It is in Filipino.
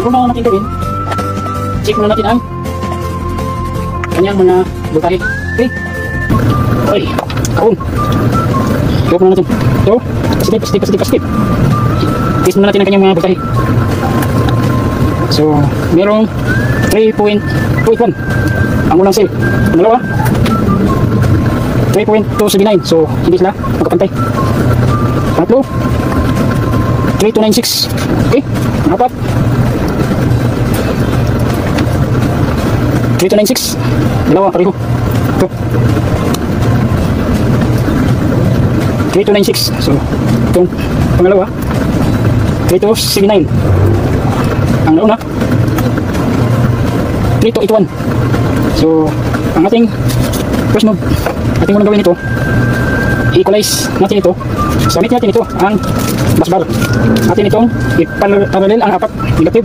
Ang una natin gawin, check muna natin ang kanyang mga voltahe. Okay? Okay, kaon. Check muna natin. So, positive. Test muna natin ang kanyang mga voltahe. So, merong 3.21 ang unang cell. Ang dalawa 3.279. So, hindi sila magkapantay. Pangatlo 3296. Okay, ang apat 3296. Dalawa pareho. Ito 3296. So, itong pangalawa 3279. Ang nauna 3281. So, ang ating first move, ating unang gawin ito, i-equalize natin ito. Submit natin ito ang bus bar. Atin itong i-parallel ang apat negative.